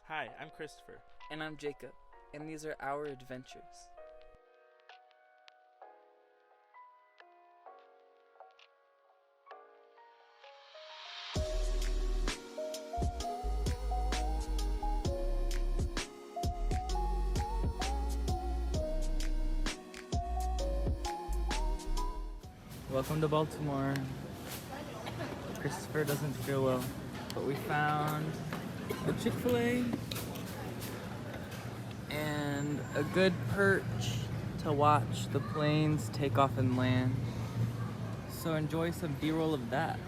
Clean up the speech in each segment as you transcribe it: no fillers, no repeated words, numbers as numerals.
Hi, I'm Christopher. And I'm Jacob, and these are our adventures. Welcome to Baltimore. Christopher doesn't feel well, but we found a Chick-fil-A and a good perch to watch the planes take off and land. So enjoy some B-roll of that.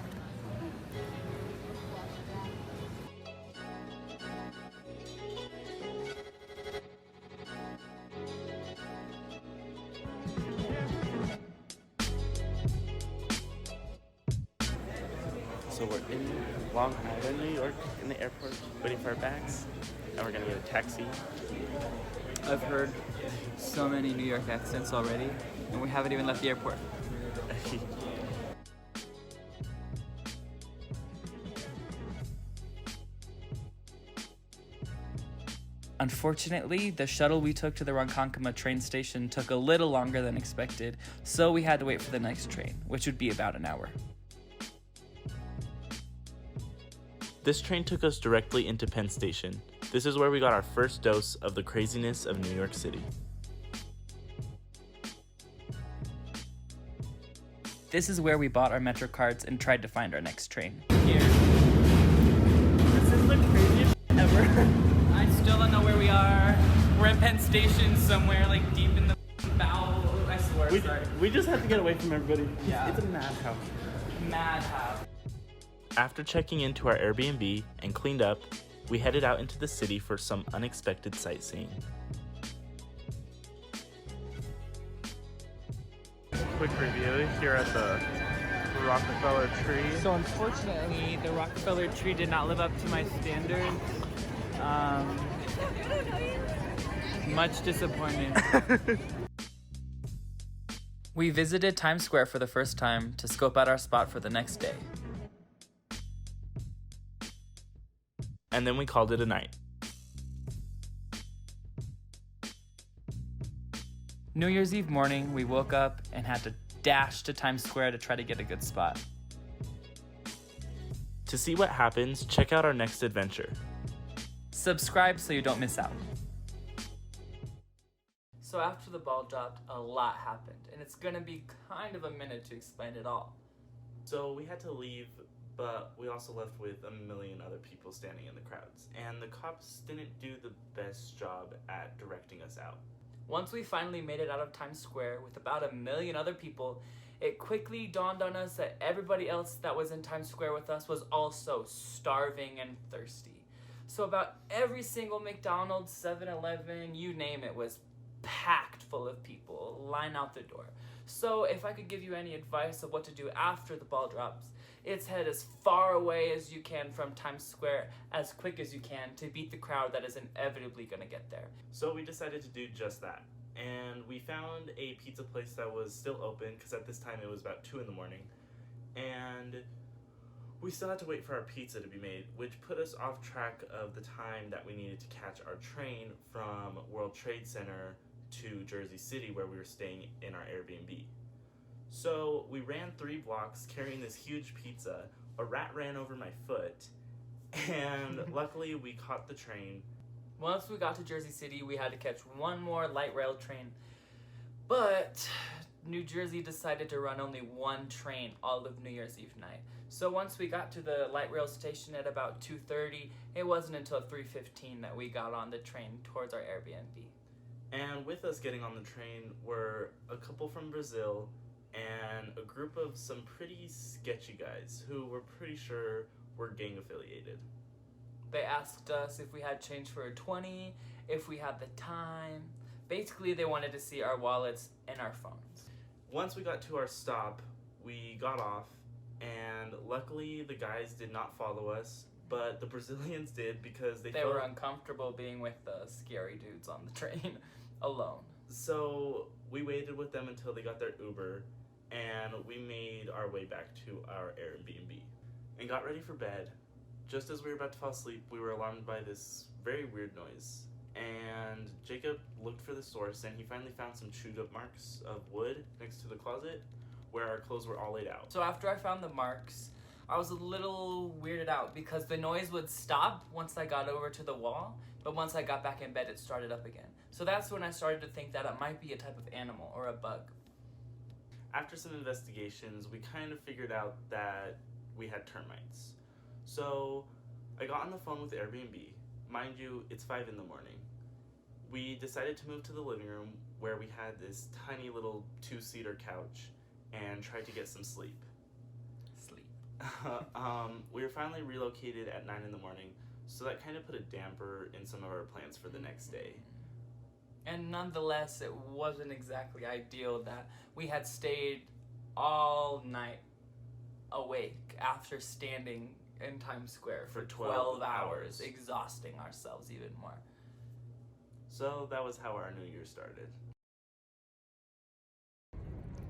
So we're in Long Island, New York, in the airport, waiting for our bags, and we're gonna get a taxi. I've heard so many New York accents already, and we haven't even left the airport. Unfortunately, the shuttle we took to the Ronkonkoma train station took a little longer than expected, so we had to wait for the next train, which would be about an hour. This train took us directly into Penn Station. This is where we got our first dose of the craziness of New York City. This is where we bought our Metro cards and tried to find our next train. Here. This is the craziest ever. I still don't know where we are. We're in Penn Station somewhere, like deep in the bowel. I swear, sorry. We just have to get away from everybody. Yeah. It's a madhouse. Madhouse. After checking into our Airbnb and cleaned up, we headed out into the city for some unexpected sightseeing. Quick review here at the Rockefeller tree. So unfortunately, the Rockefeller tree did not live up to my standards. Much disappointing. We visited Times Square for the first time to scope out our spot for the next day. And then we called it a night. New Year's Eve morning, we woke up and had to dash to Times Square to try to get a good spot. To see what happens, check out our next adventure. Subscribe so you don't miss out. So after the ball dropped, a lot happened, and it's gonna be kind of a minute to explain it all. So we had to leave, but we also left with a million other people standing in the crowds, and the cops didn't do the best job at directing us out. Once we finally made it out of Times Square with about a million other people, it quickly dawned on us that everybody else that was in Times Square with us was also starving and thirsty. So about every single McDonald's, 7-Eleven, you name it, was packed full of people, line out the door. So if I could give you any advice of what to do after the ball drops, it's head as far away as you can from Times Square as quick as you can to beat the crowd that is inevitably going to get there. So we decided to do just that. And we found a pizza place that was still open, because at this time it was about 2 in the morning. And we still had to wait for our pizza to be made, which put us off track of the time that we needed to catch our train from World Trade Center to Jersey City, where we were staying in our Airbnb. So we ran 3 blocks carrying this huge pizza. A rat ran over my foot, and luckily we caught the train. Once we got to Jersey City, we had to catch one more light rail train. But New Jersey decided to run only one train all of New Year's Eve night. So once we got to the light rail station at about 2:30, it wasn't until 3:15 that we got on the train towards our Airbnb. And with us getting on the train were a couple from Brazil and a group of some pretty sketchy guys who were pretty sure were gang affiliated. They asked us if we had change for a 20, if we had the time. Basically, they wanted to see our wallets and our phones. Once we got to our stop, we got off, and luckily the guys did not follow us, but the Brazilians did, because they were uncomfortable being with the scary dudes on the train alone. So we waited with them until they got their Uber, and we made our way back to our Airbnb and got ready for bed. just as we were about to fall asleep, we were alarmed by this very weird noise. And Jacob looked for the source, and he finally found some chewed up marks of wood next to the closet where our clothes were all laid out. So after I found the marks, I was a little weirded out because the noise would stop once I got over to the wall, but once I got back in bed, it started up again. So that's when I started to think that it might be a type of animal or a bug. After some investigations, we kind of figured out that we had termites. So I got on the phone with Airbnb. Mind you, it's 5 in the morning. We decided to move to the living room where we had this tiny little 2-seater couch and tried to get some sleep. We were finally relocated at 9 in the morning, so that kind of put a damper in some of our plans for the next day. And nonetheless, it wasn't exactly ideal that we had stayed all night awake after standing in Times Square for 12 hours, exhausting ourselves even more. So that was how our new year started.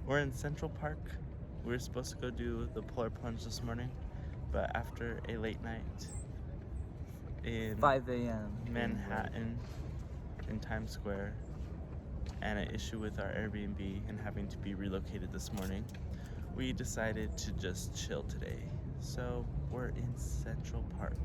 We're in Central Park. We were supposed to go do the polar plunge this morning, but after a late night in 5 a.m. Manhattan in Times Square and an issue with our Airbnb and having to be relocated this morning, we decided to just chill today. So we're in Central Park.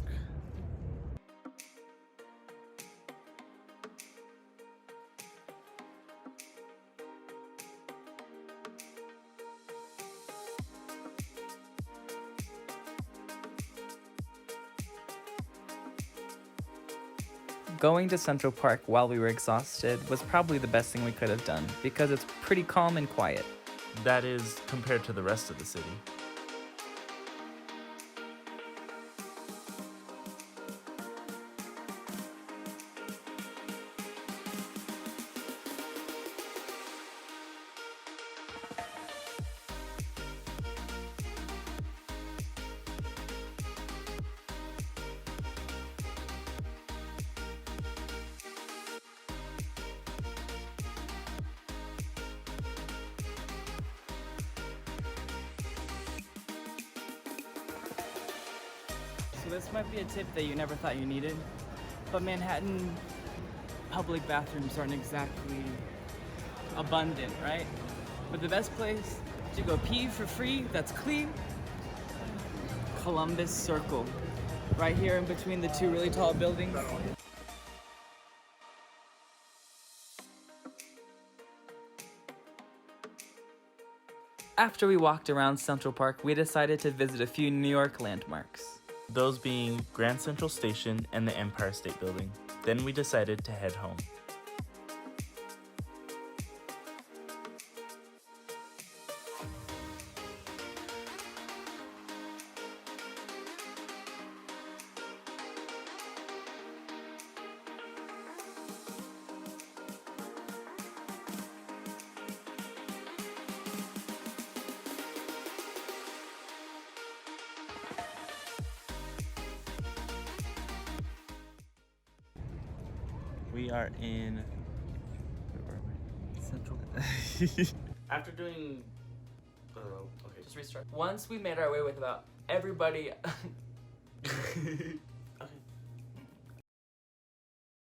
Going to Central Park while we were exhausted was probably the best thing we could have done because it's pretty calm and quiet. That is, compared to the rest of the city. So this might be a tip that you never thought you needed, but Manhattan public bathrooms aren't exactly abundant, right? But the best place to go pee for free that's clean, Columbus Circle, right here in between the two really tall buildings. After we walked around Central Park, we decided to visit a few New York landmarks. Those being Grand Central Station and the Empire State Building. Then we decided to head home. We are in... Central. After doing... okay. Just restart. Once we made our way with about everybody...